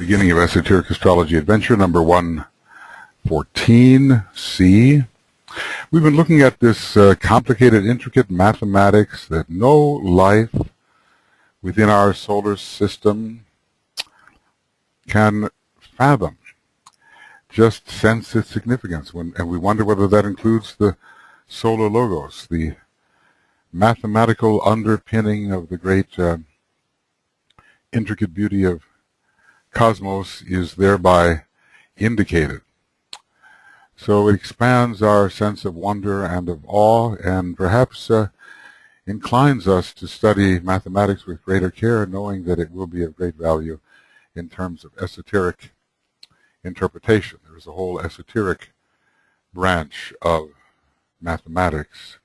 Beginning of Esoteric Astrology Adventure, number 114C. We've been looking at this complicated, intricate mathematics that no life within our solar system can fathom. Just sense its significance. And we wonder whether that includes the solar logos, the mathematical underpinning of the great intricate beauty of cosmos is thereby indicated. So it expands our sense of wonder and of awe, and perhaps inclines us to study mathematics with greater care, knowing that it will be of great value in terms of esoteric interpretation. There is a whole esoteric branch of mathematics.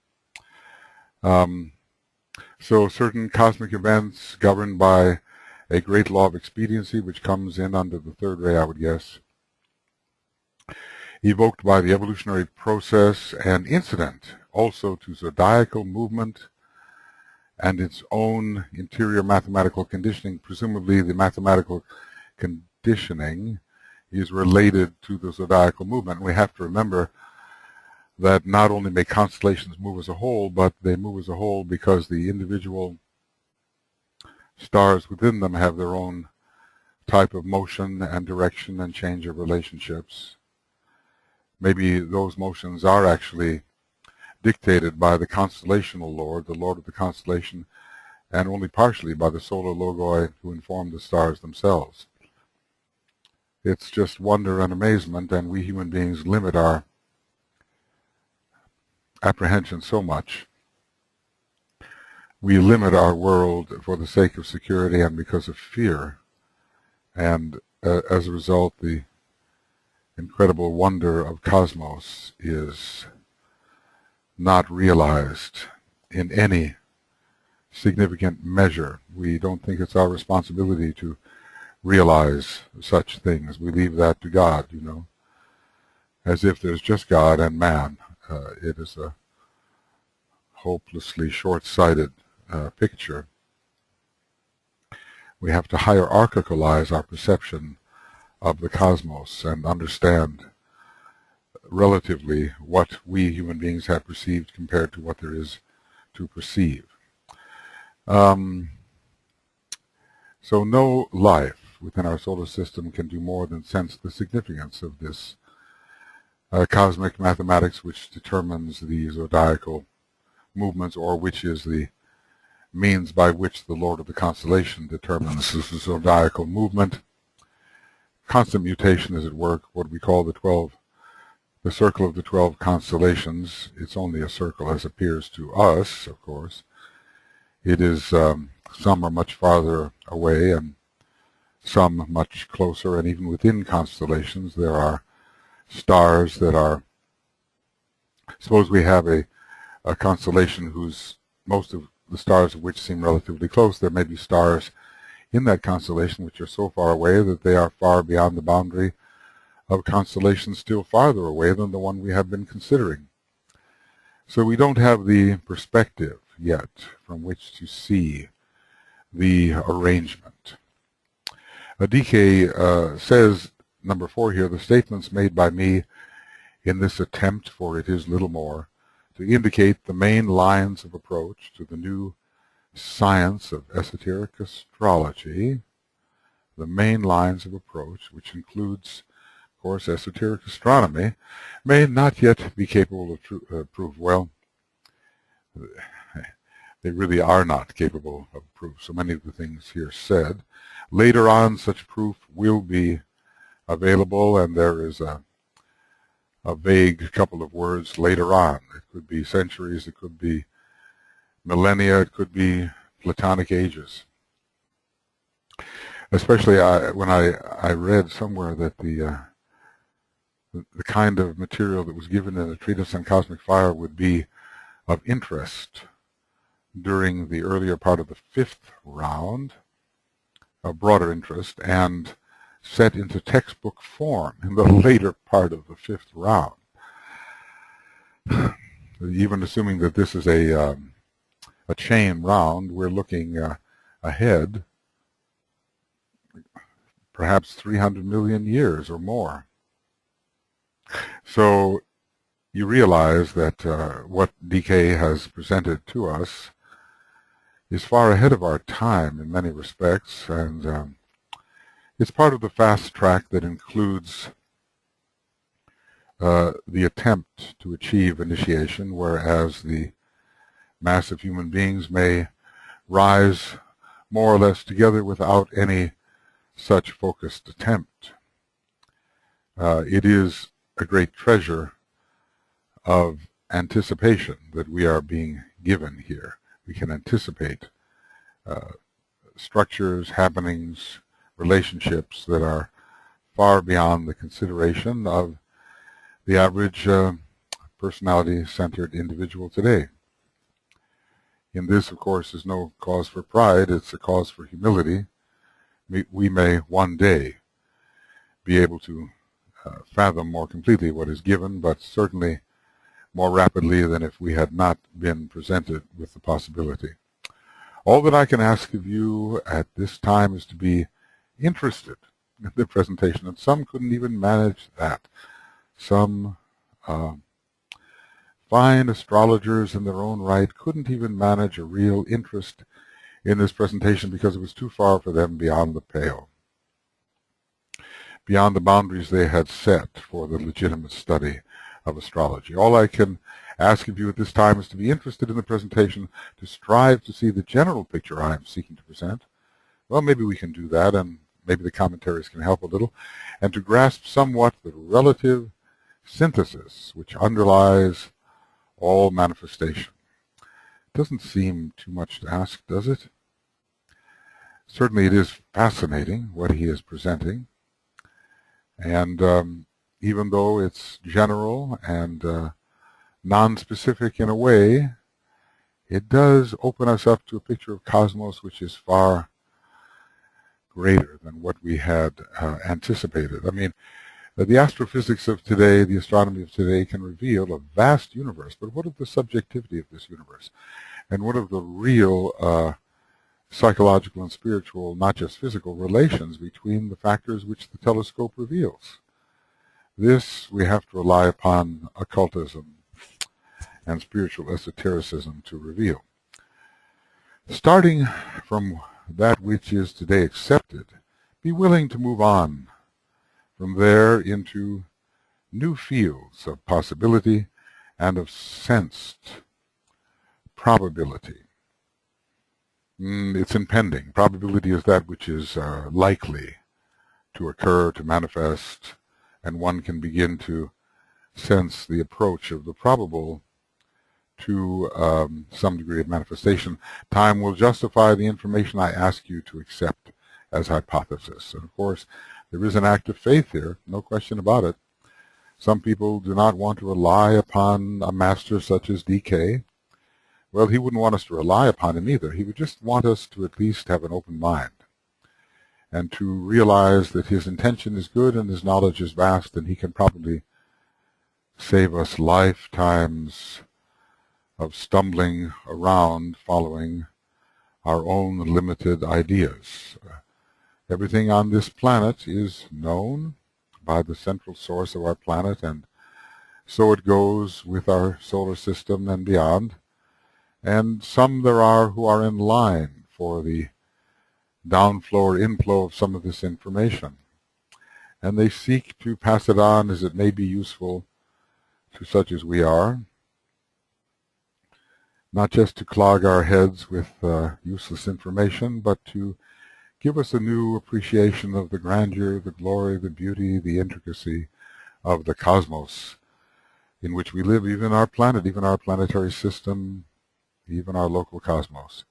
So certain cosmic events governed by a great law of expediency, which comes in under the third ray, I would guess, evoked by the evolutionary process and incident also to zodiacal movement and its own interior mathematical conditioning. Presumably the mathematical conditioning is related to the zodiacal movement. We have to remember that not only may constellations move as a whole, but they move as a whole because the individual stars within them have their own type of motion and direction and change of relationships. Maybe those motions are actually dictated by the constellational lord, the lord of the constellation, and only partially by the solar logoi who inform the stars themselves. It's just wonder and amazement, and we human beings limit our apprehension so much. We limit our world for the sake of security and because of fear, and as a result, the incredible wonder of cosmos is not realized in any significant measure. We don't think it's our responsibility to realize such things. We leave that to God, you know, as if there's just God and man. It is a hopelessly short-sighted picture. We have to hierarchicalize our perception of the cosmos and understand relatively what we human beings have perceived compared to what there is to perceive. So no life within our solar system can do more than sense the significance of this cosmic mathematics, which determines the zodiacal movements, or which is the means by which the lord of the constellation determines the zodiacal movement. Constant mutation is at work, what we call the circle of the 12 constellations. It's only a circle as appears to us, of course. It is, some are much farther away and some much closer, and even within constellations there are stars that are, suppose we have a constellation whose most of the stars of which seem relatively close. There may be stars in that constellation which are so far away that they are far beyond the boundary of constellations still farther away than the one we have been considering. So we don't have the perspective yet from which to see the arrangement. DK says, number 4 here, the statements made by me in this attempt, for it is little more, to indicate the main lines of approach to the new science of esoteric astrology, the main lines of approach, which includes, of course, esoteric astronomy, may not yet be capable of proof. Well, they really are not capable of proof. So many of the things here said. Later on, such proof will be available, and there is a vague couple of words, later on. It could be centuries, it could be millennia, it could be Platonic ages. Especially when I read somewhere that the kind of material that was given in the treatise on cosmic fire would be of interest during the earlier part of the 5th round, of broader interest, and set into textbook form in the later part of the 5th round. Even assuming that this is a chain round, we're looking ahead perhaps 300 million years or more. So you realize that what decay has presented to us is far ahead of our time in many respects, and it's part of the fast track that includes the attempt to achieve initiation, whereas the mass of human beings may rise more or less together without any such focused attempt. It is a great treasure of anticipation that we are being given here. We can anticipate structures, happenings, relationships that are far beyond the consideration of the average personality-centered individual today. In this, of course, is no cause for pride. It's a cause for humility. We may one day be able to fathom more completely what is given, but certainly more rapidly than if we had not been presented with the possibility. All that I can ask of you at this time is to be interested in the presentation, and some couldn't even manage that. Some fine astrologers in their own right couldn't even manage a real interest in this presentation because it was too far for them beyond the pale, beyond the boundaries they had set for the legitimate study of astrology. All I can ask of you at this time is to be interested in the presentation, to strive to see the general picture I am seeking to present. Well, maybe we can do that, and maybe the commentaries can help a little, and to grasp somewhat the relative synthesis which underlies all manifestation. It doesn't seem too much to ask, does it? Certainly it is fascinating what he is presenting, and even though it's general and non-specific in a way, it does open us up to a picture of cosmos which is far greater than what we had anticipated. I mean, the astrophysics of today, the astronomy of today can reveal a vast universe, but what of the subjectivity of this universe? And what of the real psychological and spiritual, not just physical, relations between the factors which the telescope reveals? This we have to rely upon occultism and spiritual esotericism to reveal. Starting from that which is today accepted, be willing to move on from there into new fields of possibility and of sensed probability. It's impending. Probability is that which is likely to occur, to manifest, and one can begin to sense the approach of the probable to some degree of manifestation. Time will justify the information I ask you to accept as hypothesis. And of course, there is an act of faith here, no question about it. Some people do not want to rely upon a master such as DK. Well, he wouldn't want us to rely upon him either. He would just want us to at least have an open mind and to realize that his intention is good and his knowledge is vast, and he can probably save us lifetimes of stumbling around following our own limited ideas. Everything on this planet is known by the central source of our planet, and so it goes with our solar system and beyond. And some there are who are in line for the downflow or inflow of some of this information, and they seek to pass it on as it may be useful to such as we are, not just to clog our heads with useless information, but to give us a new appreciation of the grandeur, the glory, the beauty, the intricacy of the cosmos in which we live, even our planet, even our planetary system, even our local cosmos.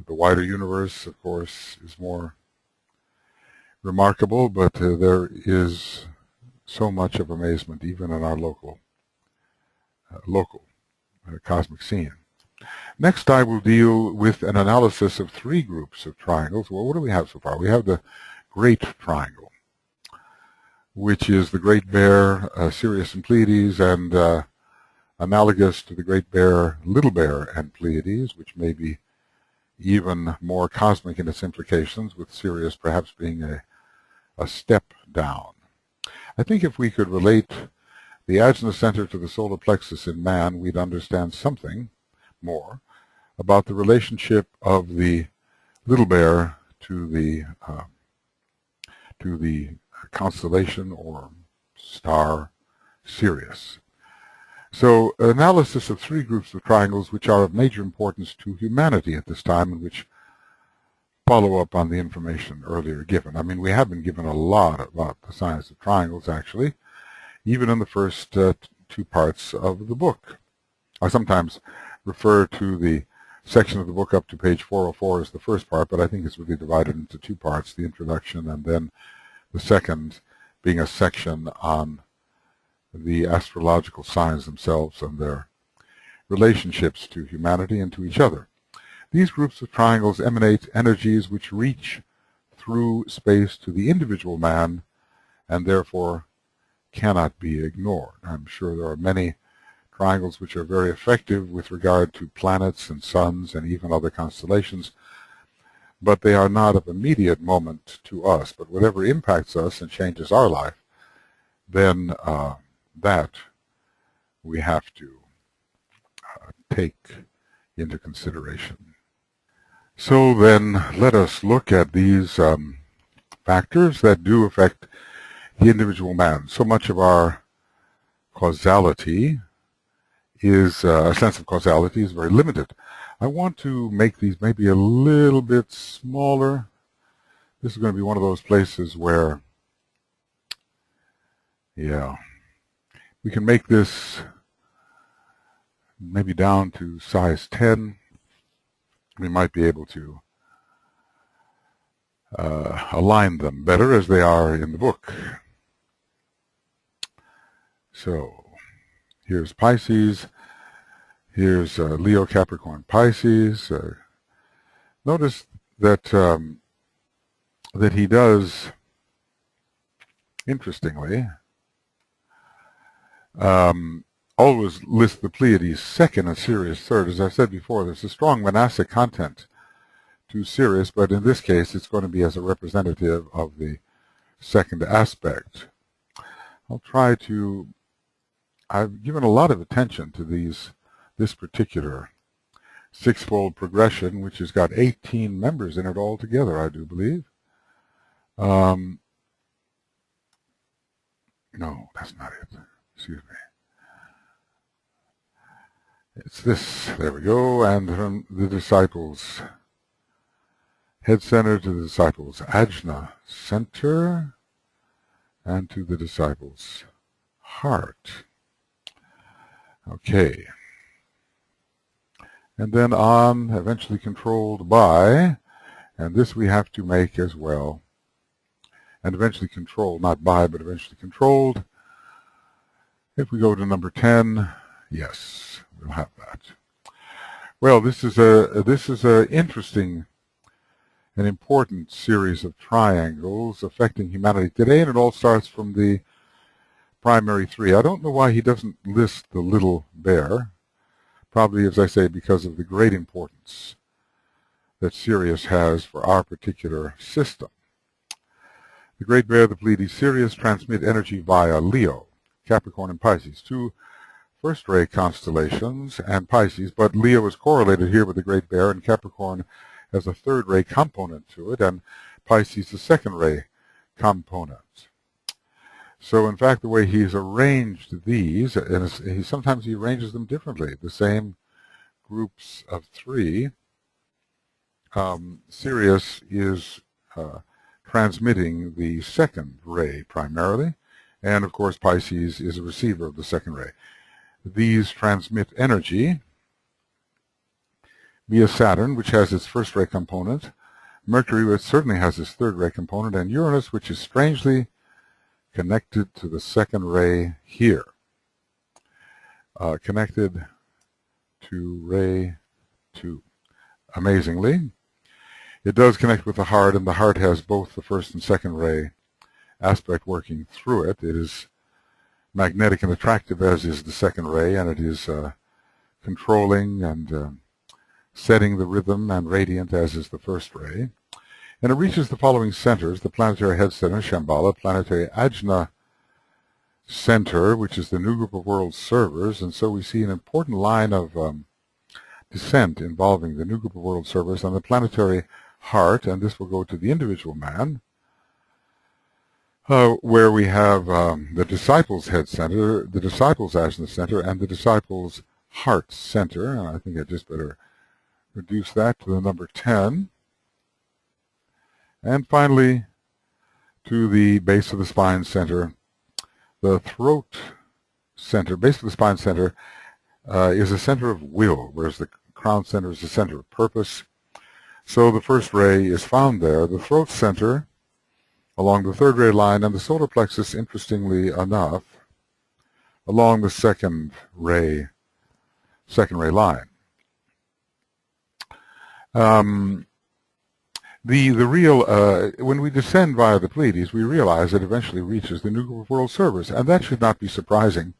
The wider universe, of course, is more remarkable, but there is so much of amazement even in our local cosmic scene. Next, I will deal with an analysis of three groups of triangles. Well, what do we have so far? We have the Great Triangle, which is the Great Bear, Sirius and Pleiades, and analogous to the Great Bear, Little Bear and Pleiades, which may be even more cosmic in its implications, with Sirius perhaps being a a step down. I think if we could relate the Ajna center to the solar plexus in man, we'd understand something more about the relationship of the little bear to the constellation or star Sirius. So, analysis of three groups of triangles which are of major importance to humanity at this time, and which follow up on the information earlier given. I mean, we have been given a lot about the science of triangles, actually, even in the first two parts of the book. I sometimes refer to the section of the book up to page 404 as the first part, but I think it's really divided into two parts, the introduction and then the second being a section on the astrological signs themselves and their relationships to humanity and to each other. These groups of triangles emanate energies which reach through space to the individual man and therefore cannot be ignored. I'm sure there are many triangles which are very effective with regard to planets and suns and even other constellations, but they are not of immediate moment to us. But whatever impacts us and changes our life, then that we have to take into consideration. So then let us look at these factors that do affect the individual man. So much of our causality is, a sense of causality is very limited. I want to make these maybe a little bit smaller. This is going to be one of those places where, yeah, we can make this maybe down to size 10. We might be able to align them better as they are in the book. So here's Pisces. Here's Leo, Capricorn, Pisces. Notice that that he does, interestingly, always list the Pleiades second and Sirius third. As I said before, there's a strong monastic content to Sirius, but in this case it's going to be as a representative of the second aspect. I've given a lot of attention to this particular sixfold progression, which has got 18 members in it altogether, I do believe. No, that's not it. Excuse me. It's this. There we go. And from the disciples' head center to the disciples' Ajna center, and to the disciples' heart. Okay. And then on, eventually controlled by, and this we have to make as well, and eventually controlled, not by, but eventually controlled. If we go to number 10, yes, we'll have that. Well, this is a interesting and important series of triangles affecting humanity today, and it all starts from the primary three. I don't know why he doesn't list the little bear. Probably, as I say, because of the great importance that Sirius has for our particular system. The Great Bear, the Pleiades, Sirius transmit energy via Leo, Capricorn, and Pisces, two first-ray constellations, and Pisces, but Leo is correlated here with the Great Bear, and Capricorn has a third-ray component to it, and Pisces the second-ray component. So, in fact, the way he's arranged these, and sometimes he arranges them differently, the same groups of three. Sirius is transmitting the second ray primarily, and of course Pisces is a receiver of the second ray. These transmit energy via Saturn, which has its first ray component, Mercury, which certainly has its third ray component, and Uranus, which is strangely connected to the second ray here. Connected to ray 2. Amazingly, it does connect with the heart, and the heart has both the first and second ray aspect working through it. It is magnetic and attractive, as is the second ray, and it is controlling and setting the rhythm and radiant, as is the first ray. And it reaches the following centers: the planetary head center, Shamballa, planetary Ajna center, which is the new group of world servers. And so we see an important line of descent involving the new group of world servers on the planetary heart, and this will go to the individual man, where we have the disciples head center, the disciples Ajna center, and the disciples heart center. And I think I just better reduce that to the number 10. And finally, to the base of the spine center, the throat center. Base of the spine center is a center of will, whereas the crown center is a center of purpose. So the first ray is found there. The throat center along the third ray line, and the solar plexus, interestingly enough, along the second ray line. The real, when we descend via the Pleiades, we realize it eventually reaches the new group of world servers, and that should not be surprising,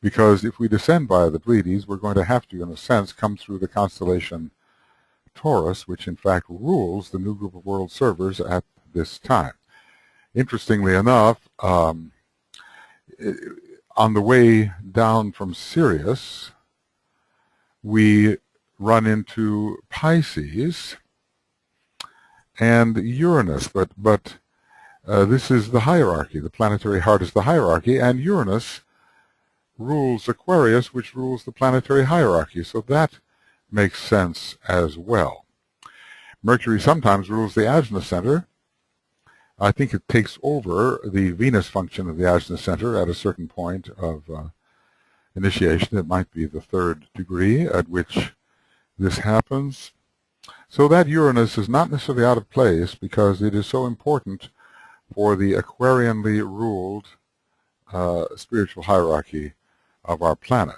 because if we descend via the Pleiades, we're going to have to, in a sense, come through the constellation Taurus, which in fact rules the new group of world servers at this time. Interestingly enough, on the way down from Sirius, we run into Pisces and Uranus, but this is the hierarchy. The planetary heart is the hierarchy, and Uranus rules Aquarius, which rules the planetary hierarchy, so that makes sense as well. Mercury sometimes rules the Ajna center. I think it takes over the Venus function of the Ajna center at a certain point of initiation. It might be the 3rd degree at which this happens. So that Uranus is not necessarily out of place, because it is so important for the Aquarianly ruled spiritual hierarchy of our planet.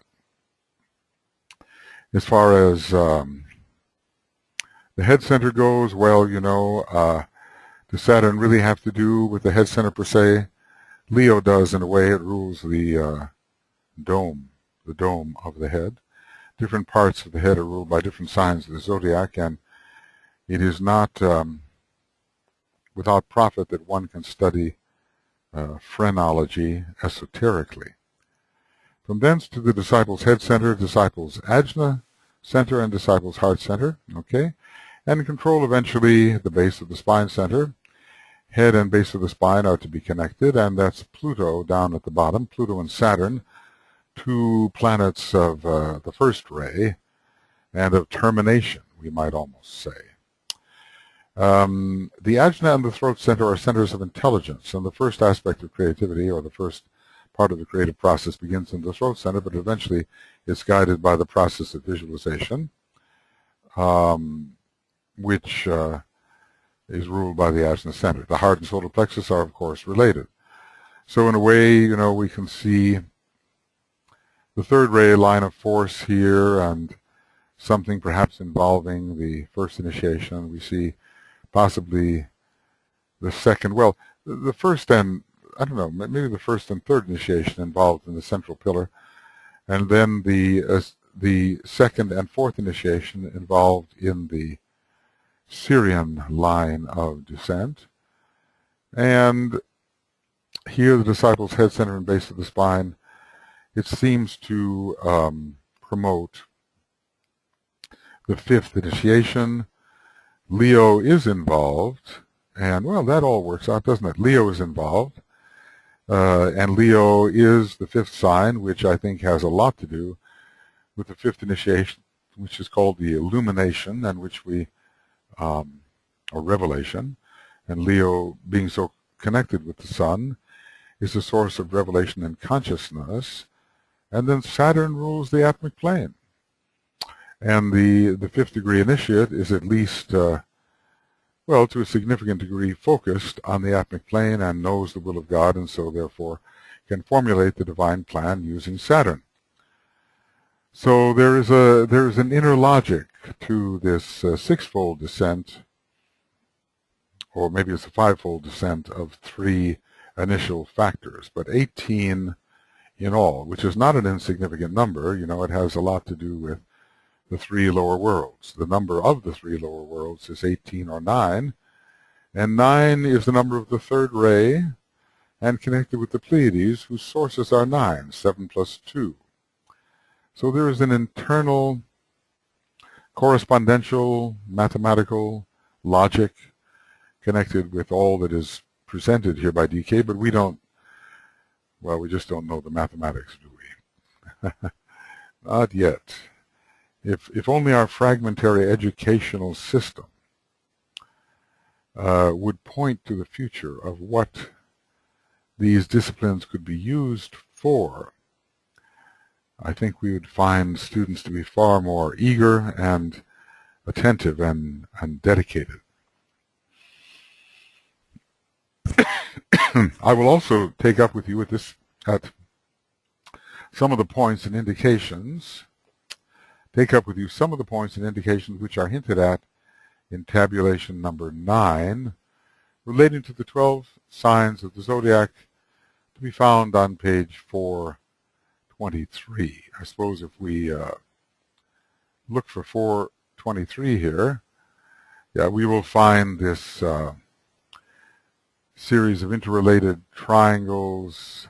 As far as the head center goes, well, you know, does Saturn really have to do with the head center per se? Leo does, in a way. It rules the dome of the head. Different parts of the head are ruled by different signs of the zodiac, and it is not without profit that one can study phrenology esoterically. From thence to the disciples' head center, disciples' Ajna center, and disciples' heart center, okay? And control eventually the base of the spine center. Head and base of the spine are to be connected, and that's Pluto down at the bottom, Pluto and Saturn, two planets of the first ray and of termination, we might almost say. The Ajna and the throat center are centers of intelligence, and the first aspect of creativity, or the first part of the creative process, begins in the throat center, but eventually it's guided by the process of visualization, which is ruled by the Ajna center. The heart and solar plexus are, of course, related. So in a way, you know, we can see the third ray line of force here, and something perhaps involving the first initiation. We see possibly the second, well, the first and, I don't know, maybe the first and third initiation involved in the central pillar, and then the second and fourth initiation involved in the Sirian line of descent. And here the disciples' head center and base of the spine, it seems to promote the fifth initiation. Leo is involved, and well, that all works out, doesn't it? Leo is involved, and Leo is the fifth sign, which I think has a lot to do with the fifth initiation, which is called the illumination, and which we, or revelation, and Leo, being so connected with the sun, is a source of revelation and consciousness. And then Saturn rules the atmic plane. And the fifth degree initiate is at least, well, to a significant degree focused on the atmic plane and knows the will of God, and so therefore can formulate the divine plan using Saturn. So there is an inner logic to this sixfold descent, or maybe it's a fivefold descent of 3 initial factors, but 18 in all, which is not an insignificant number. You know, it has a lot to do with the 3 lower worlds. The number of the 3 lower worlds is 18 or 9, And 9 is the number of the third ray, and connected with the Pleiades, whose sources are 9, 7 plus 2. So there is an internal correspondential, mathematical logic connected with all that is presented here by DK, but we just don't know the mathematics, do we? Not yet. If only our fragmentary educational system would point to the future of what these disciplines could be used for, I think we would find students to be far more eager and attentive and dedicated. I will also take up with you at some of the points and indications, which are hinted at in tabulation number 9, relating to the 12 signs of the zodiac, to be found on page 423. I suppose if we look for 423 here, we will find this series of interrelated triangles.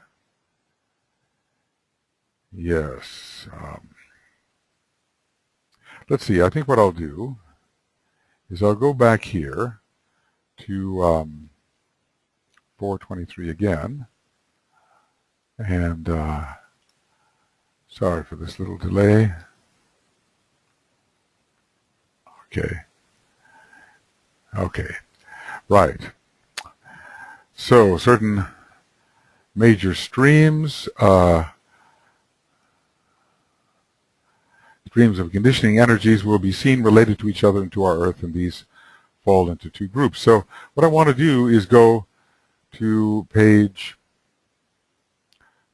Yes. Let's see. I think what I'll do is I'll go back here to 423 again. And sorry for this little delay. Okay. Right. So certain major streams of conditioning energies will be seen related to each other and to our Earth, and these fall into two groups. So what I want to do is go to page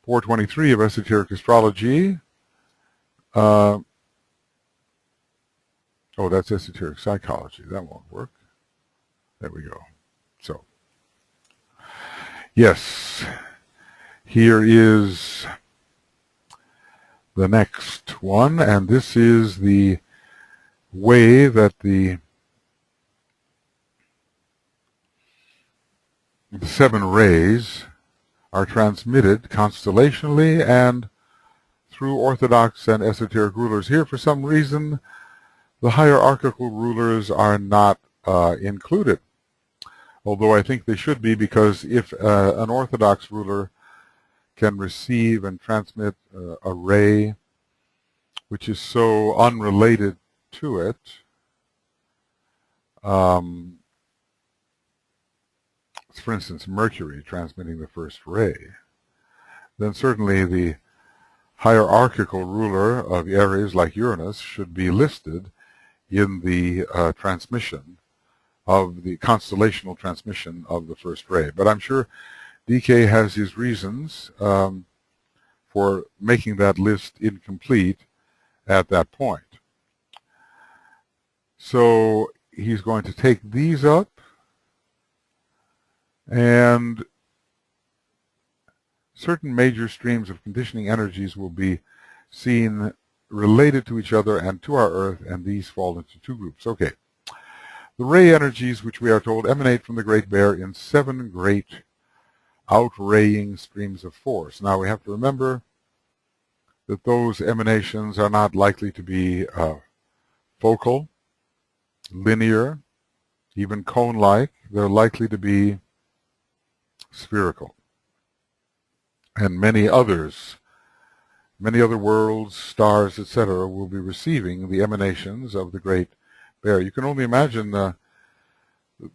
423 of Esoteric Astrology. Oh, that's Esoteric Psychology. That won't work. There we go. So, yes, here is the next one, and this is the way that the 7 rays are transmitted constellationally and through orthodox and esoteric rulers. Here, for some reason, the hierarchical rulers are not included, although I think they should be, because if an orthodox ruler can receive and transmit a ray which is so unrelated to it, for instance, Mercury transmitting the first ray, then certainly the hierarchical ruler of Aries, like Uranus, should be listed in the transmission of the constellational transmission of the first ray. But I'm sure DK has his reasons for making that list incomplete at that point. So he's going to take these up, and certain major streams of conditioning energies will be seen related to each other and to our Earth, and these fall into two groups. Okay. The ray energies, which we are told emanate from the Great Bear in 7 great outraying streams of force. Now we have to remember that those emanations are not likely to be focal, linear, even cone-like. They're likely to be spherical. And many other worlds, stars, etc., will be receiving the emanations of the Great Bear. You can only imagine the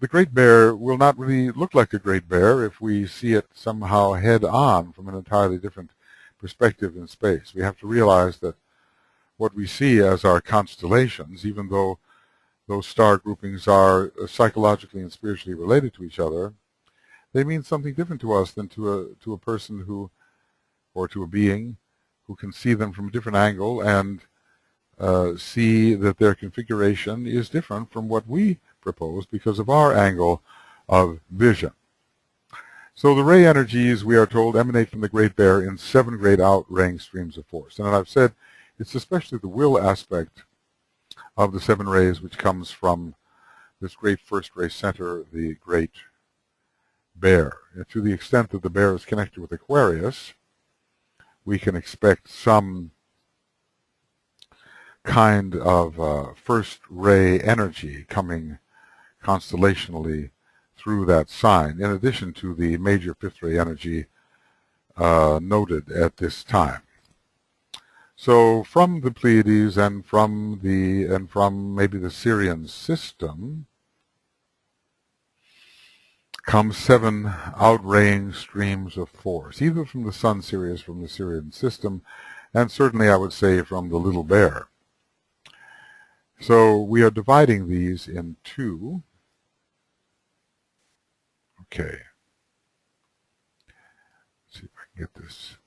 Great Bear will not really look like a Great Bear if we see it somehow head-on from an entirely different perspective in space. We have to realize that what we see as our constellations, even though those star groupings are psychologically and spiritually related to each other, they mean something different to us than to a person who, or to a being who can see them from a different angle and see that their configuration is different from what we propose because of our angle of vision. So the ray energies, we are told, emanate from the Great Bear in 7 great outraying streams of force. And I've said it's especially the will aspect of the 7 rays which comes from this great first ray center, the Great Bear. And to the extent that the bear is connected with Aquarius, we can expect some kind of first ray energy coming constellationally through that sign, in addition to the major fifth ray energy noted at this time. So from the Pleiades and from maybe the Sirian system come 7 outraying streams of force, either from the Sun Sirius, from the Sirian system, and certainly I would say from the Little Bear. So we are dividing these in 2. Okay. Let's see if I can get this.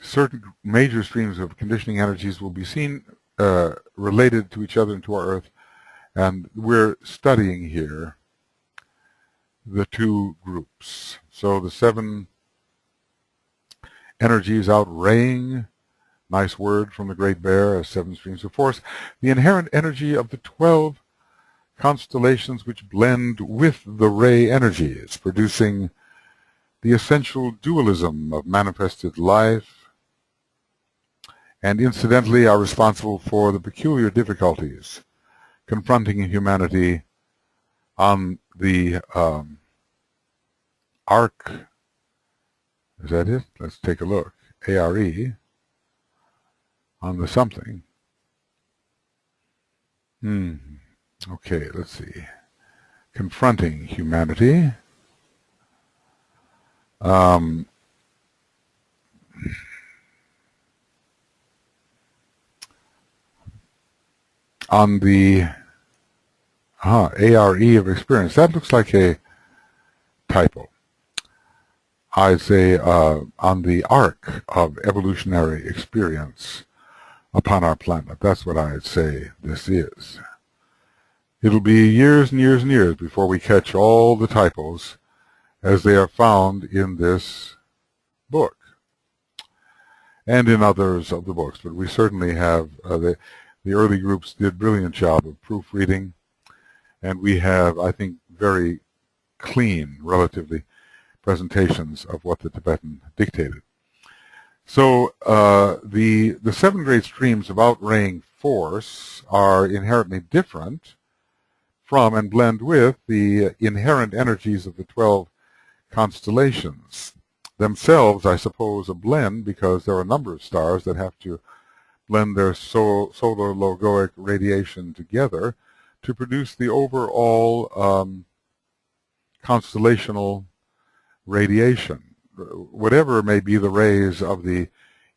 Certain major streams of conditioning energies will be seen related to each other and to our Earth, and we're studying here the 2 groups. So the 7 energies outraying, nice word from the Great Bear, as 7 streams of force, the inherent energy of the 12 constellations which blend with the ray energies, producing the essential dualism of manifested life, and incidentally are responsible for the peculiar difficulties confronting humanity on the arc. Is that it? Let's take a look. ARE on the something. Okay, let's see. Confronting humanity. On the ARE of experience. That looks like a typo. I'd say on the arc of evolutionary experience upon our planet. That's what I'd say this is. It'll be years and years and years before we catch all the typos as they are found in this book and in others of the books. But we certainly have, the early groups did a brilliant job of proofreading, and we have, I think, very clean, relatively, presentations of what the Tibetan dictated. So the 7 great streams of outraying force are inherently different from and blend with the inherent energies of the 12 constellations. Themselves, I suppose, a blend, because there are a number of stars that have to blend their solar logoic radiation together to produce the overall constellational radiation. Whatever may be the rays of the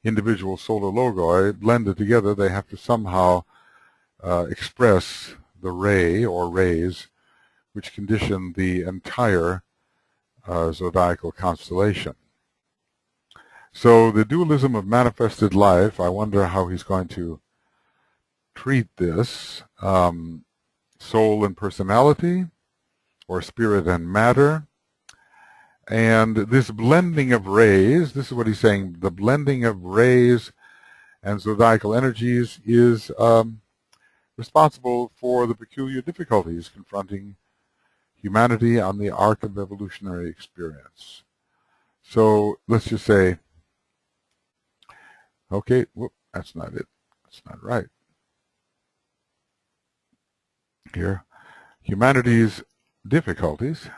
individual solar logoi, blended together, they have to somehow express the ray or rays which condition the entire zodiacal constellation. So the dualism of manifested life, I wonder how he's going to treat this. Soul and personality, or spirit and matter. And this blending of rays, this is what he's saying, the blending of rays and zodiacal energies is responsible for the peculiar difficulties confronting humanity on the arc of evolutionary experience. So let's just say, okay, whoop, that's not it. That's not right. Here, humanity's difficulties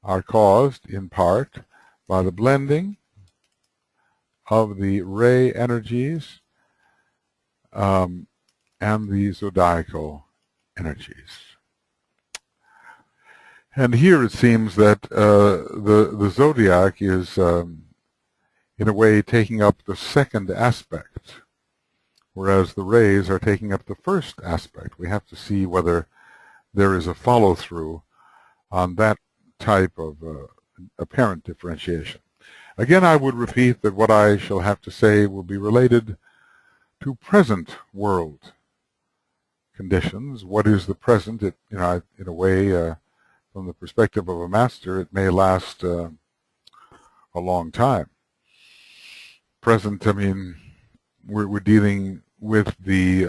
are caused in part by the blending of the ray energies and the zodiacal energies. And here it seems that the zodiac is in a way taking up the second aspect, whereas the rays are taking up the first aspect. We have to see whether there is a follow-through on that type of apparent differentiation. Again, I would repeat that what I shall have to say will be related to present world conditions. What is the present? It, in a way, from the perspective of a master, it may last a long time. Present, I mean, we're dealing with the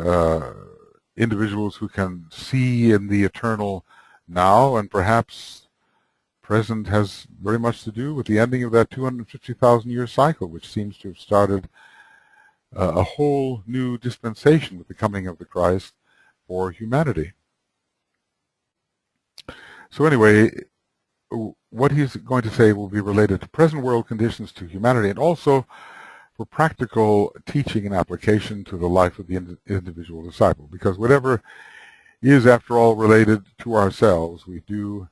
individuals who can see in the eternal now, and perhaps present has very much to do with the ending of that 250,000-year cycle, which seems to have started a whole new dispensation with the coming of the Christ for humanity. So anyway, what he's going to say will be related to present world conditions, to humanity, and also for practical teaching and application to the life of the individual disciple. Because whatever is, after all, related to ourselves, we do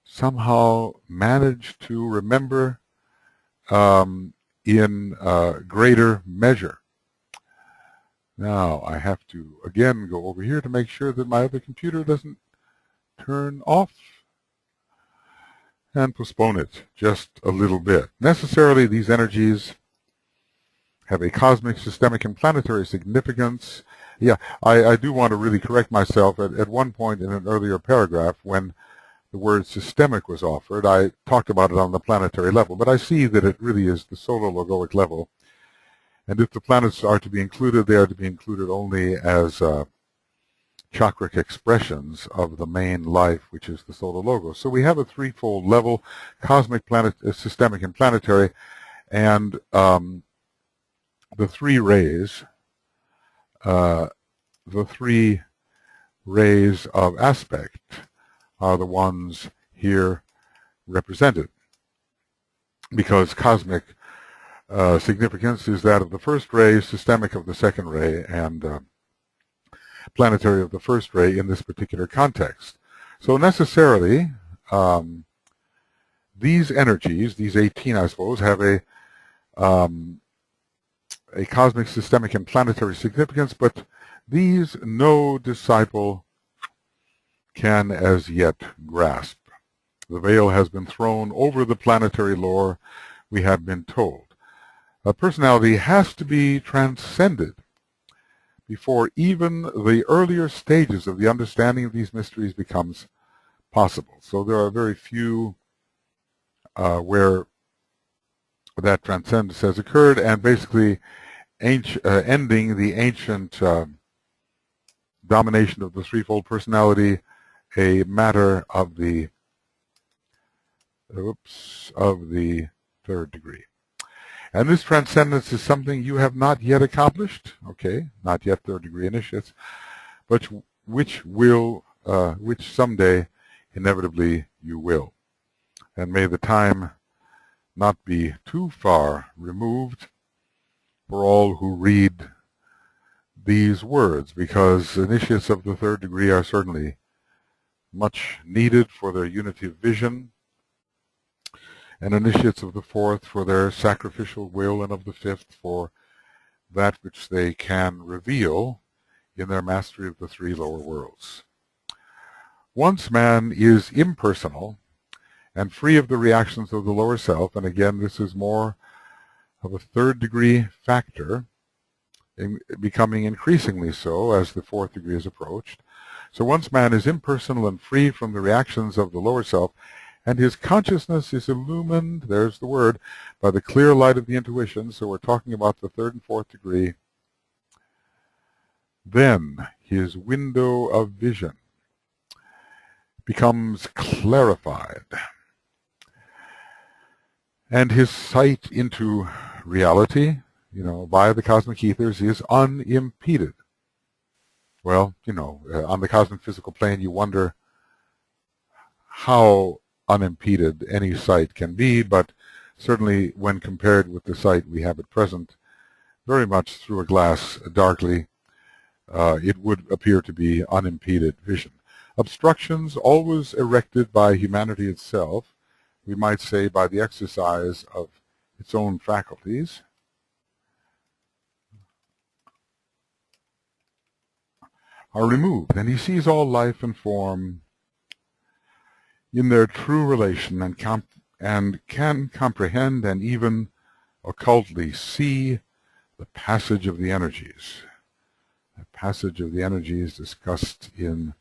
somehow manage to remember in greater measure. Now, I have to, again, go over here to make sure that my other computer doesn't turn off, and postpone it just a little bit. Necessarily, these energies have a cosmic, systemic, and planetary significance. Yeah, I do want to really correct myself. At one point in an earlier paragraph, when the word systemic was offered, I talked about it on the planetary level, but I see that it really is the solar logoic level. And if the planets are to be included, they are to be included only as chakric expressions of the main life, which is the solar logos. So we have a threefold level: cosmic, systemic, and planetary. And the three rays of aspect are the ones here represented, because cosmic significance is that of the first ray, systemic of the second ray, and planetary of the first ray in this particular context. So necessarily, these energies, these 18, I suppose, have a cosmic, systemic, and planetary significance, but these no disciple can as yet grasp. The veil has been thrown over the planetary lore, we have been told. A personality has to be transcended before even the earlier stages of the understanding of these mysteries becomes possible. So there are very few where that transcendence has occurred, and basically ending the ancient domination of the threefold personality, a matter of the third degree. And this transcendence is something you have not yet accomplished, okay, not yet third degree initiates, but which someday inevitably you will. And may the time not be too far removed for all who read these words, because initiates of the third degree are certainly much needed for their unity of vision, and initiates of the fourth for their sacrificial will, and of the fifth for that which they can reveal in their mastery of the three lower worlds. Once man is impersonal and free of the reactions of the lower self, and again this is more of a third degree factor, becoming increasingly so as the fourth degree is approached. So once man is impersonal and free from the reactions of the lower self, and his consciousness is illumined, there's the word, by the clear light of the intuition, so we're talking about the third and fourth degree, then his window of vision becomes clarified, and his sight into reality, by the cosmic ethers, is unimpeded. Well, on the cosmic physical plane, you wonder how unimpeded any sight can be, but certainly when compared with the sight we have at present, very much through a glass darkly, it would appear to be unimpeded vision. Obstructions always erected by humanity itself, we might say by the exercise of its own faculties, are removed, and he sees all life and form in their true relation, and can comprehend and even occultly see the passage of the energies. The passage of the energies discussed in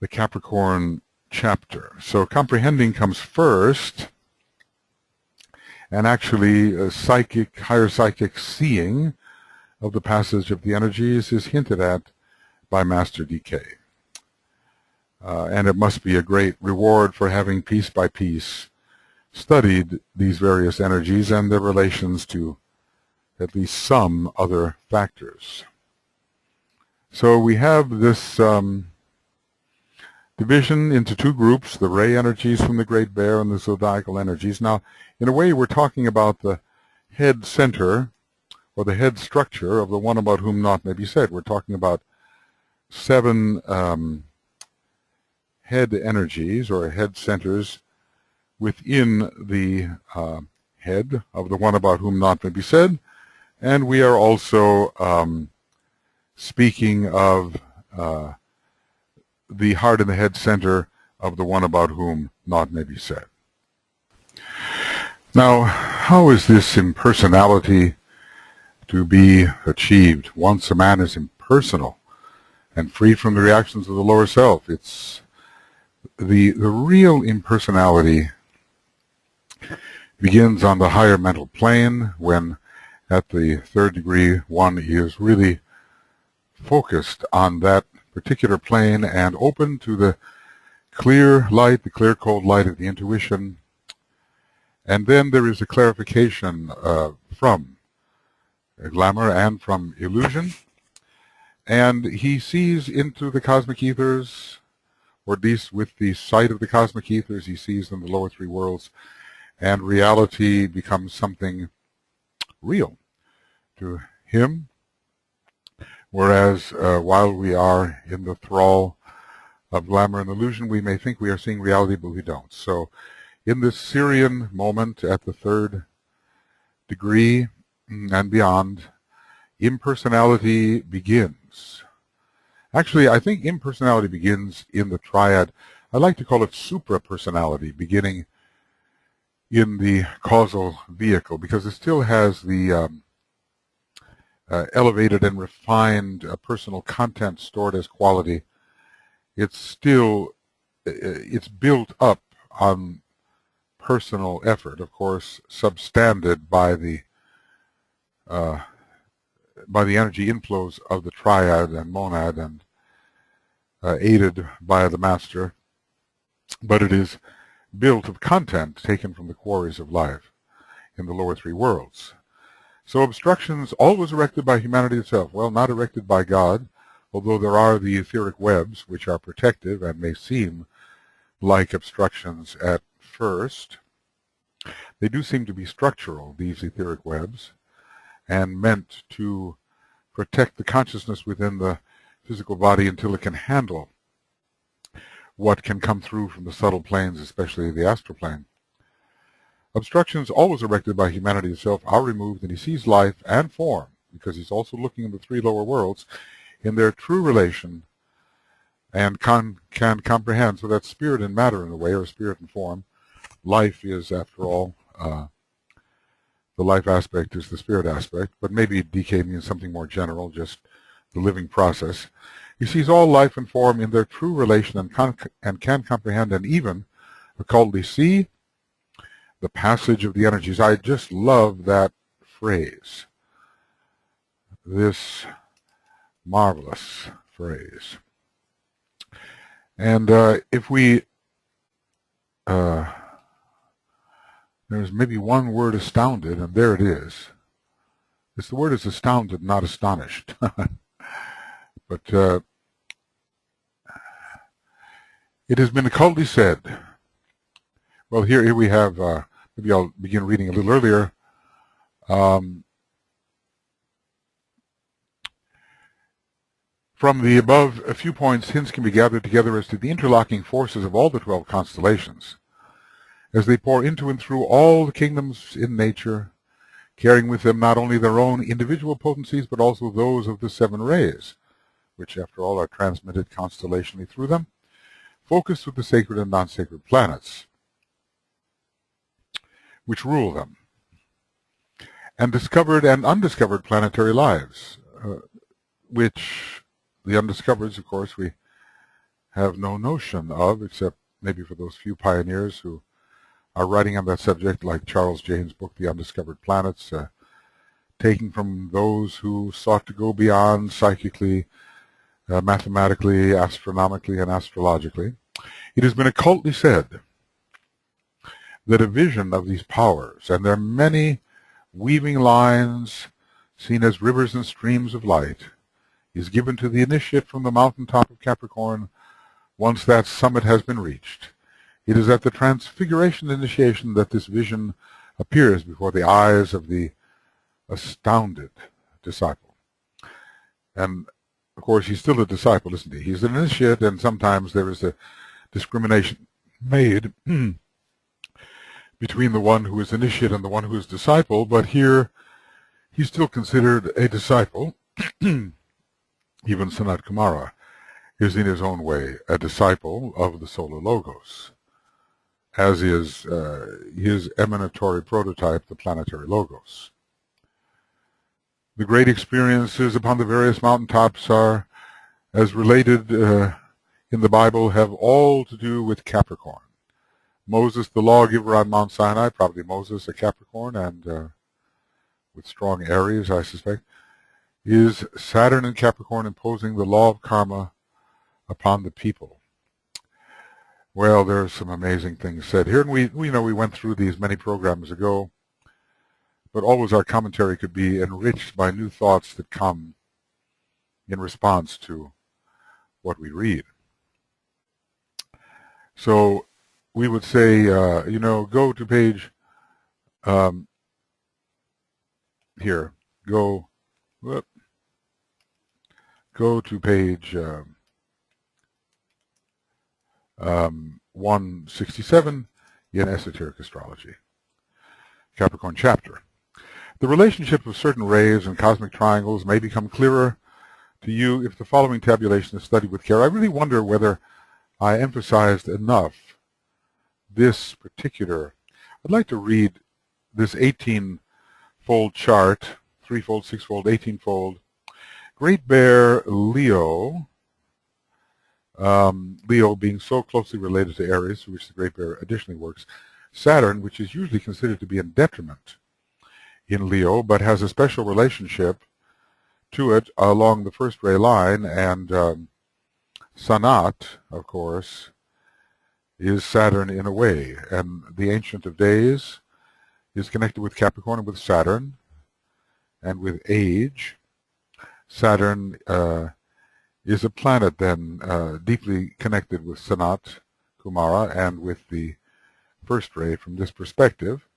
the Capricorn chapter. So comprehending comes first, and actually higher psychic seeing of the passage of the energies is hinted at by Master Decay. And it must be a great reward for having piece by piece studied these various energies and their relations to at least some other factors. So we have this division into two groups, the ray energies from the Great Bear and the zodiacal energies. Now, in a way, we're talking about the head center or the head structure of the one about whom naught may be said. We're talking about 7 head energies or head centers within the head of the one about whom naught may be said. And we are also speaking of the heart and the head center of the one about whom naught may be said. Now, how is this impersonality to be achieved? Once a man is impersonal and free from the reactions of the lower self, it's the real impersonality begins on the higher mental plane, when at the 3rd degree one is really focused on that particular plane and open to the clear light, the clear cold light of the intuition. And then there is a clarification from glamour and from illusion. And he sees into the cosmic ethers, or at least with the sight of the cosmic ethers, he sees in the lower 3 worlds, and reality becomes something real to him. Whereas while we are in the thrall of glamour and illusion, we may think we are seeing reality, but we don't. So in this Sirian moment at the 3rd degree and beyond, impersonality begins. Actually, I think impersonality begins in the triad. I like to call it suprapersonality, beginning in the causal vehicle, because it still has the elevated and refined personal content stored as quality. It's still, it's built up on personal effort, of course, substandard by the energy inflows of the triad and monad, and aided by the master, but it is built of content taken from the quarries of life in the lower 3 worlds. So obstructions always erected by humanity itself. Well, not erected by God, although there are the etheric webs which are protective and may seem like obstructions at first. They do seem to be structural, these etheric webs, and meant to protect the consciousness within the physical body until it can handle what can come through from the subtle planes, especially the astral plane. Obstructions always erected by humanity itself are removed, and he sees life and form, because he's also looking in the 3 lower worlds, in their true relation, and can comprehend. So that spirit and matter in a way, or spirit and form. Life is, after all, the life aspect is the spirit aspect, but maybe decay means something more general, just the living process. He sees all life and form in their true relation and can comprehend and even occultly see the passage of the energies. I just love that phrase, this marvelous phrase. And if we, there's maybe one word, astounded, and there it is. The word is astounded, not astonished. But it has been occultly said. Well, here we have, maybe I'll begin reading a little earlier. From the above a few points, hints can be gathered together as to the interlocking forces of all the 12 constellations, as they pour into and through all the kingdoms in nature, carrying with them not only their own individual potencies, but also those of the 7 rays, which after all are transmitted constellationally through them, focused with the sacred and non-sacred planets, which rule them, and discovered and undiscovered planetary lives, which the undiscovered, of course, we have no notion of, except maybe for those few pioneers who are writing on that subject, like Charles Jane's book, The Undiscovered Planets, taking from those who sought to go beyond psychically mathematically, astronomically, and astrologically. It has been occultly said that a vision of these powers and their many weaving lines, seen as rivers and streams of light, is given to the initiate from the mountaintop of Capricorn once that summit has been reached. It is at the transfiguration initiation that this vision appears before the eyes of the astounded disciple. And, of course, he's still a disciple, isn't he? He's an initiate, and sometimes there is a discrimination made between the one who is initiate and the one who is disciple, but here he's still considered a disciple. Even Sanat Kumara is in his own way a disciple of the Solar Logos, as is his emanatory prototype, the planetary Logos. The great experiences upon the various mountaintops are, as related in the Bible, have all to do with Capricorn. Moses, the lawgiver on Mount Sinai, probably Moses, a Capricorn, and with strong Aries, I suspect, is Saturn and Capricorn imposing the law of karma upon the people. Well, there are some amazing things said here, and we know we went through these many programs ago, but always our commentary could be enriched by new thoughts that come in response to what we read. So we would say, go to page, go to page 167 in Esoteric Astrology, Capricorn chapter. The relationship of certain rays and cosmic triangles may become clearer to you if the following tabulation is studied with care. I really wonder whether I emphasized enough this particular. I'd like to read this 18-fold chart, 3-fold, 6-fold, 18-fold. Great Bear Leo, Leo being so closely related to Aries, for which the Great Bear additionally works. Saturn, which is usually considered to be in detriment in Leo, but has a special relationship to it along the first ray line, and Sanat, of course, is Saturn in a way, and the Ancient of Days is connected with Capricorn and with Saturn, and with age. Saturn is a planet then deeply connected with Sanat Kumara and with the first ray from this perspective.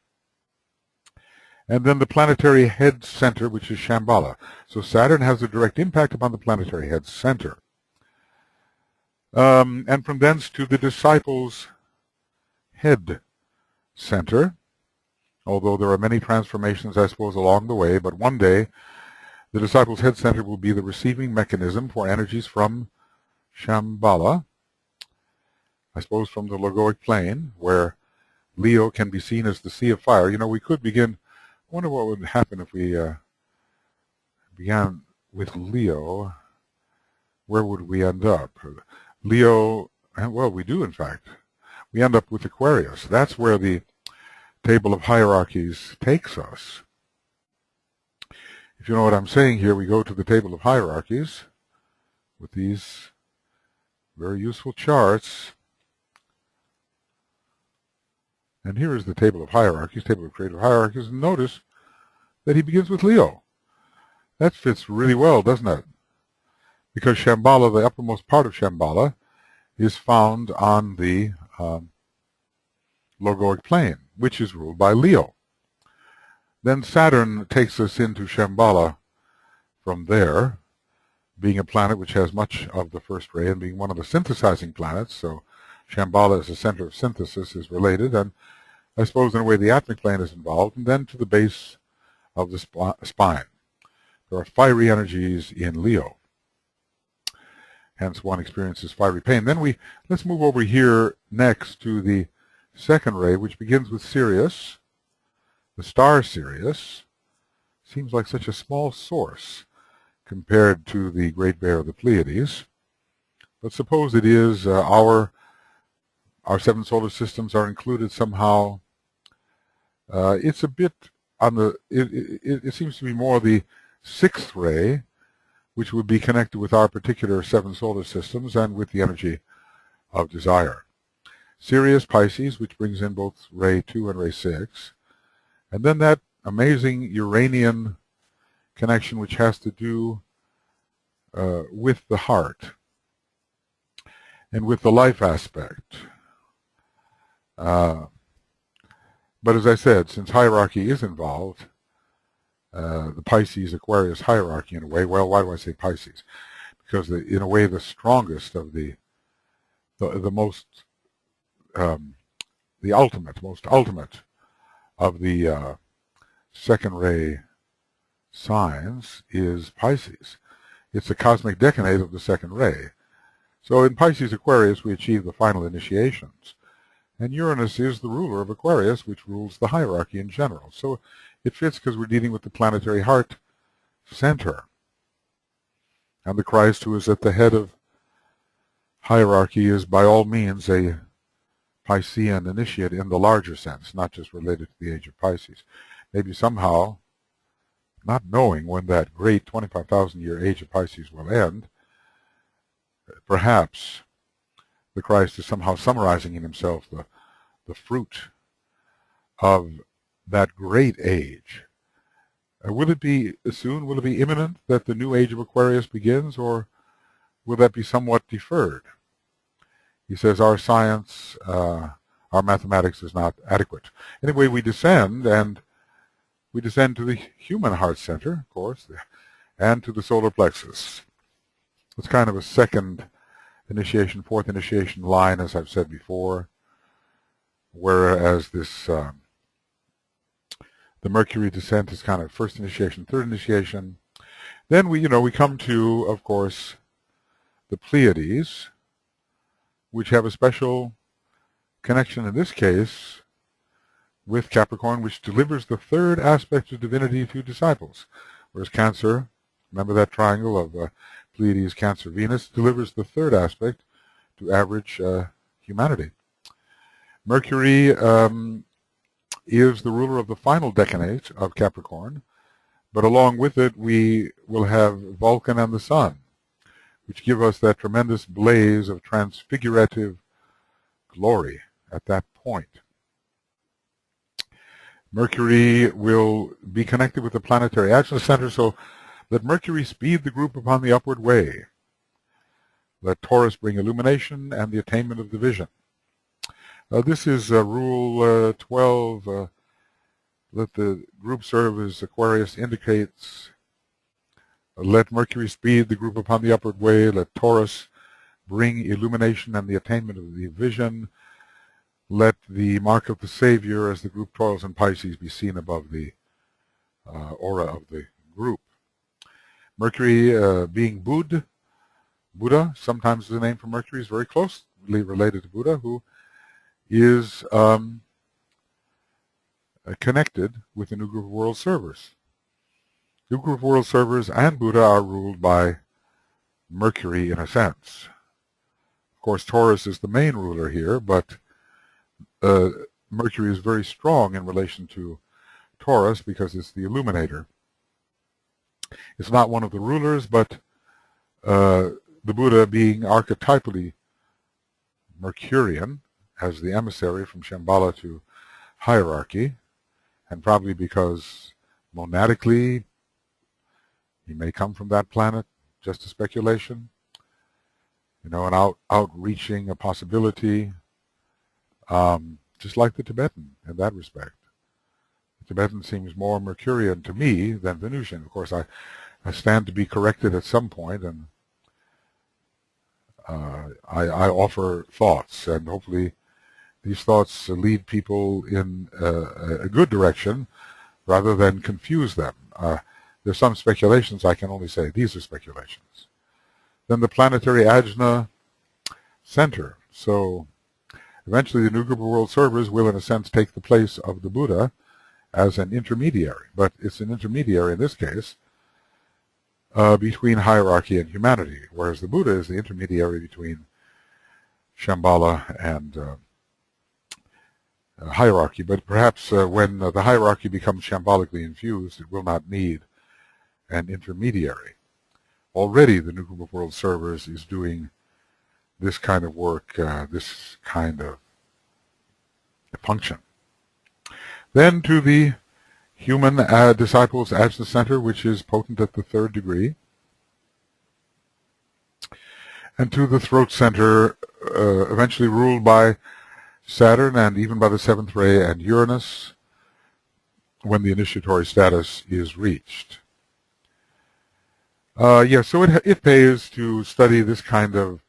And then the planetary head center, which is Shamballa. So Saturn has a direct impact upon the planetary head center. And from thence to the disciple's head center, although there are many transformations, I suppose, along the way, but one day the disciple's head center will be the receiving mechanism for energies from Shamballa, I suppose from the logoic plane, where Leo can be seen as the sea of fire. You know, we could begin, I wonder what would happen if we began with Leo. Where would we end up? Leo, well, we do, in fact. We end up with Aquarius. That's where the table of hierarchies takes us. If you know what I'm saying here, we go to the table of hierarchies with these very useful charts. And here is the table of hierarchies, table of creative hierarchies, and notice that he begins with Leo. That fits really well, doesn't it? Because Shamballa, the uppermost part of Shamballa, is found on the logoic plane, which is ruled by Leo. Then Saturn takes us into Shamballa from there, being a planet which has much of the first ray and being one of the synthesizing planets. So Shamballa as a center of synthesis is related, and I suppose in a way the atmic plane is involved, and then to the base of the spine. There are fiery energies in Leo. Hence one experiences fiery pain. Then let's move over here next to the second ray, which begins with Sirius. The star Sirius seems like such a small source compared to the Great Bear of the Pleiades. But suppose it is our 7 solar systems are included somehow. It's a bit on the, it seems to be more the 6th ray, which would be connected with our particular 7 solar systems and with the energy of desire. Sirius, Pisces, which brings in both ray 2 and ray 6. And then that amazing Uranian connection, which has to do with the heart and with the life aspect. But as I said, since hierarchy is involved, the Pisces Aquarius hierarchy in a way, well, why do I say Pisces? Because in a way the strongest of the most the most ultimate of the second ray signs is Pisces. It's the cosmic decade of the second ray. So in Pisces Aquarius we achieve the final initiations. And Uranus is the ruler of Aquarius, which rules the hierarchy in general. So it fits because we're dealing with the planetary heart center. And the Christ who is at the head of hierarchy is by all means a Piscean initiate in the larger sense, not just related to the age of Pisces. Maybe somehow, not knowing when that great 25,000-year age of Pisces will end, perhaps the Christ is somehow summarizing in himself the fruit of that great age. Will it be soon? Will it be imminent that the new age of Aquarius begins, or will that be somewhat deferred? He says our science, our mathematics is not adequate. Anyway, we descend to the human heart center, of course, and to the solar plexus. It's kind of a second initiation, fourth initiation line, as I've said before, whereas this the Mercury descent is kind of first initiation, third initiation. Then we come to, of course, the Pleiades, which have a special connection in this case with Capricorn, which delivers the third aspect of divinity to disciples. Whereas Cancer, remember that triangle of Pleiades, Cancer, Venus, delivers the third aspect to average humanity. Mercury is the ruler of the final decanate of Capricorn, but along with it we will have Vulcan and the Sun, which give us that tremendous blaze of transfigurative glory at that point. Mercury will be connected with the planetary Ajna center, so let Mercury speed the group upon the upward way. Let Taurus bring illumination and the attainment of the vision. This is rule 12. Let the group serve as Aquarius indicates. Let Mercury speed the group upon the upward way. Let Taurus bring illumination and the attainment of the vision. Let the mark of the Savior as the group toils in Pisces be seen above the aura of the group. Mercury being Buddha, sometimes is the name for Mercury, is very closely related to Buddha, who is connected with the new group of world servers. New group of world servers and Buddha are ruled by Mercury in a sense. Of course, Taurus is the main ruler here, but Mercury is very strong in relation to Taurus because it's the illuminator. It's not one of the rulers, but the Buddha being archetypally Mercurian as the emissary from Shamballa to hierarchy, and probably because monadically he may come from that planet, just a speculation, an outreaching a possibility, just like the Tibetan in that respect. The Tibetan seems more Mercurian to me than Venusian. Of course, I stand to be corrected at some point, and I offer thoughts, and hopefully these thoughts lead people in a good direction rather than confuse them. There's some speculations. I can only say these are speculations. Then the planetary Ajna center. So eventually the new group of world servers will, in a sense, take the place of the Buddha as an intermediary. But it's an intermediary in this case between hierarchy and humanity, whereas the Buddha is the intermediary between Shambhala and hierarchy. But perhaps when the hierarchy becomes shambalically infused, it will not need an intermediary. already the new group of world servers is doing this kind of work, this kind of function. Then to the human disciples Ajna center, which is potent at the 3rd degree, and to the throat center, eventually ruled by Saturn and even by the 7th ray and Uranus when the initiatory status is reached. So it pays to study this kind of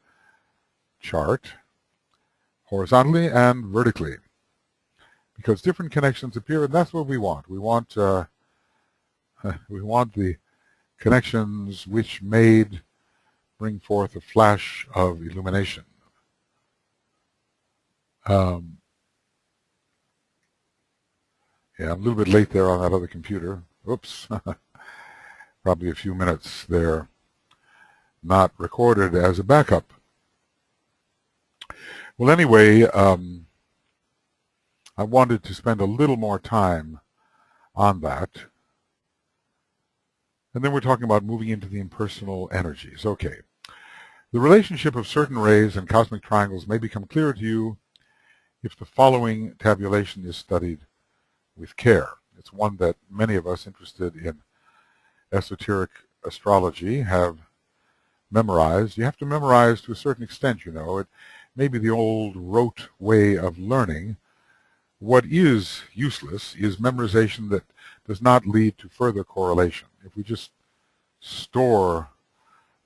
chart horizontally and vertically, because different connections appear, and that's what we want. We want we want the connections which bring forth a flash of illumination. Yeah, I'm a little bit late there on that other computer. Oops. Probably a few minutes there, not recorded as a backup. Well, anyway, I wanted to spend a little more time on that. And then we're talking about moving into the impersonal energies. Okay. The relationship of certain rays and cosmic triangles may become clearer to you if the following tabulation is studied with care. It's one that many of us interested in esoteric astrology have memorized. You have to memorize to a certain extent, you know. It may be the old rote way of learning. What is useless is memorization that does not lead to further correlation. If we just store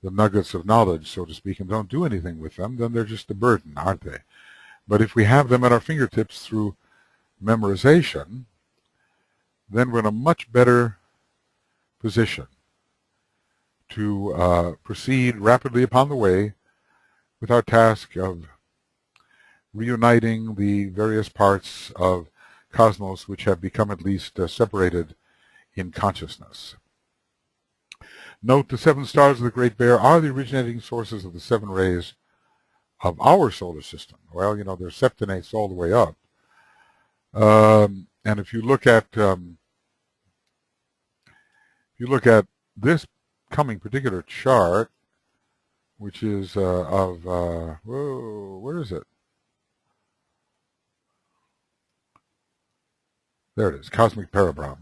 the nuggets of knowledge, so to speak, and don't do anything with them, then they're just a burden, aren't they? But if we have them at our fingertips through memorization, then we're in a much better position to proceed rapidly upon the way with our task of reuniting the various parts of cosmos which have become at least separated in consciousness. Note, the 7 stars of the Great Bear are the originating sources of the 7 rays of our solar system. Well, you know, they're septenates all the way up. And if you look at this coming particular chart, which is where is it? There it is, Cosmic Parabram.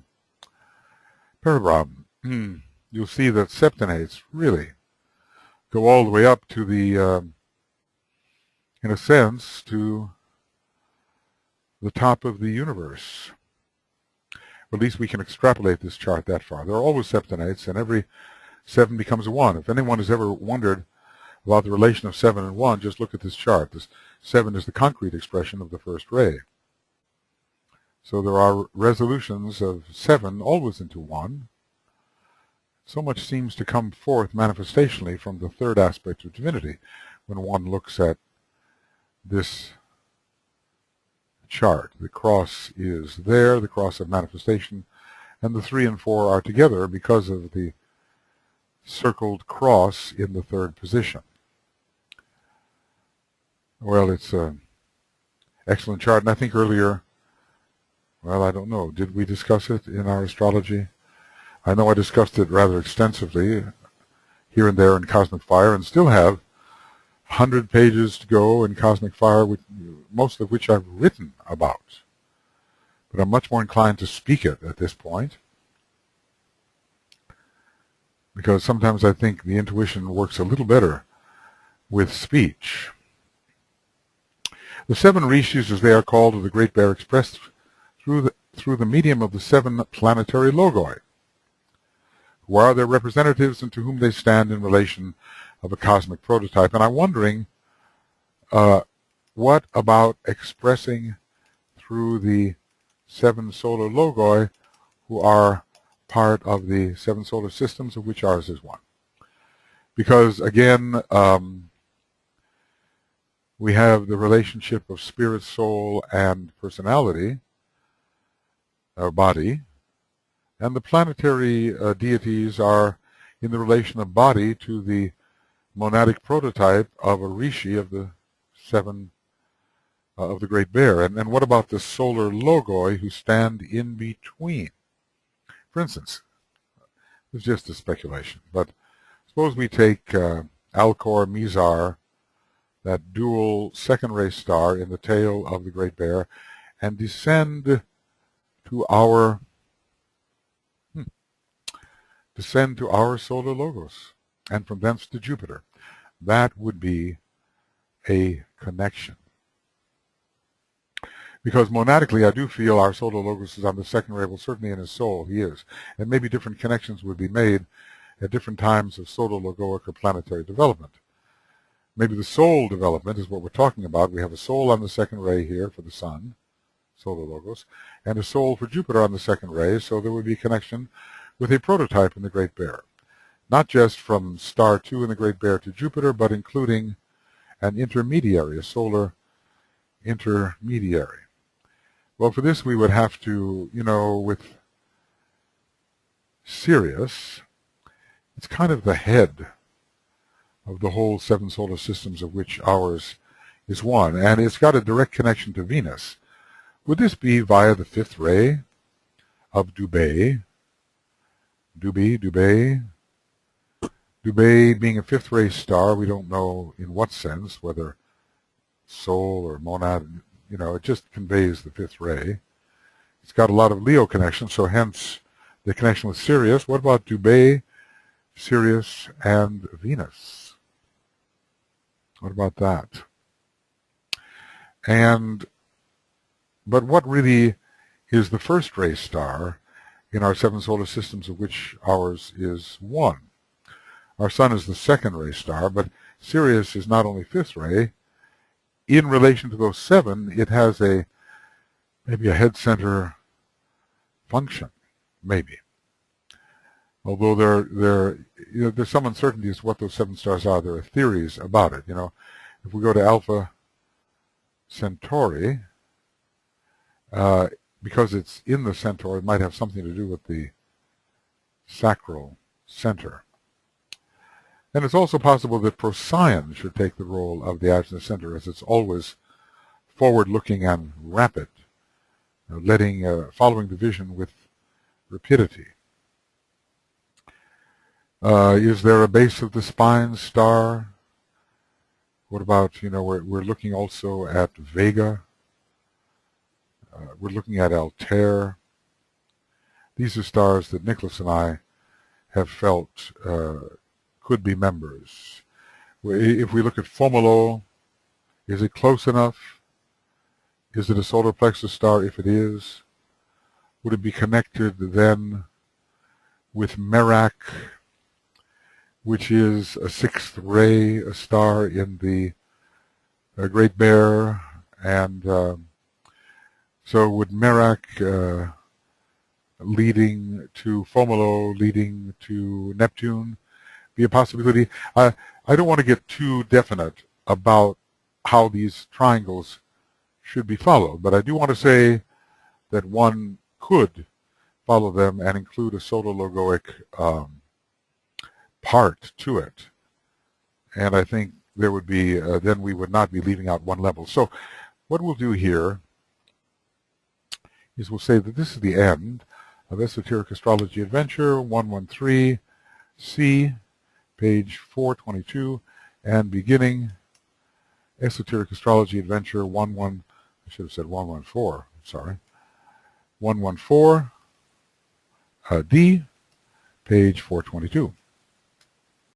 You'll see that septenates really go all the way up to the, in a sense, to the top of the universe. Or at least we can extrapolate this chart that far. There are always septenates, and every 7 becomes a 1. If anyone has ever wondered about the relation of 7 and 1, just look at this chart. This 7 is the concrete expression of the first ray. So there are resolutions of 7 always into 1. So much seems to come forth manifestationally from the third aspect of divinity when one looks at this chart. The cross is there, the cross of manifestation, and the 3 and 4 are together because of the circled cross in the 3rd position. Well, it's an excellent chart, and I think earlier, well, I don't know, did we discuss it in our astrology? I know I discussed it rather extensively here and there in Cosmic Fire, and still have 100 pages to go in Cosmic Fire, most of which I've written about. But I'm much more inclined to speak it at this point, because sometimes I think the intuition works a little better with speech. The 7 rishis, as they are called, of the Great Bear, expressed through the medium of the 7 planetary logoi, who are their representatives and to whom they stand in relation of a cosmic prototype. And I'm wondering, what about expressing through the 7 solar logoi, who are part of the 7 solar systems, of which ours is one? Because, again, we have the relationship of spirit, soul, and personality, our body, and the planetary deities are in the relation of body to the monadic prototype of a rishi of the 7 of the Great Bear. And what about the solar logoi who stand in between? For instance, it's just a speculation, but Suppose we take Alcor Mizar, that dual second ray star in the tail of the Great Bear, and descend to our solar logos, and from thence to Jupiter. That would be a connection. Because monadically, I do feel our solar logos is on the second ray. Well, certainly in his soul, he is. And maybe different connections would be made at different times of solar logoic or planetary development. Maybe the soul development is what we're talking about. We have a soul on the second ray here for the Sun, solar logos, and a soul for Jupiter on the second ray, so there would be a connection with a prototype in the Great Bear. Not just from star 2 in the Great Bear to Jupiter, but including an intermediary, a solar intermediary. Well, for this we would have to, with Sirius, it's kind of the head of the whole 7 solar systems, of which ours is one, and it's got a direct connection to Venus. Would this be via the 5th ray of Dubhe? Dubhe being a 5th ray star, we don't know in what sense, whether soul or monad, it just conveys the 5th ray. It's got a lot of Leo connections, so hence the connection with Sirius. What about Dubhe, Sirius, and Venus? What about that? But what really is the 1st ray star in our 7 solar systems, of which ours is one? Our Sun is the 2nd ray star, but Sirius is not only 5th ray. In relation to those 7, it has maybe a head center function, maybe. Although there's some uncertainty as to what those 7 stars are. There are theories about it. If we go to Alpha Centauri, because it's in the Centaur, it might have something to do with the sacral center. And it's also possible that Procyon should take the role of the Ajna center, as it's always forward-looking and rapid, following the vision with rapidity. Is there a base of the spine star? What about, we're looking also at Vega. We're looking at Altair. These are stars that Nicholas and I have felt could be members. If we look at Fomolo, is it close enough? Is it a solar plexus star? If it is, would it be connected then with Merak, which is a 6th ray, a star in the Great Bear? And so would Merak leading to Fomolo, leading to Neptune, be a possibility? I don't want to get too definite about how these triangles should be followed, but I do want to say that one could follow them and include a solar logoic part to it. And I think there would be, then we would not be leaving out one level. So what we'll do here is we'll say that this is the end of Esoteric Astrology Adventure 113C, page 422, and beginning Esoteric Astrology Adventure 114, sorry, 114D, page 422.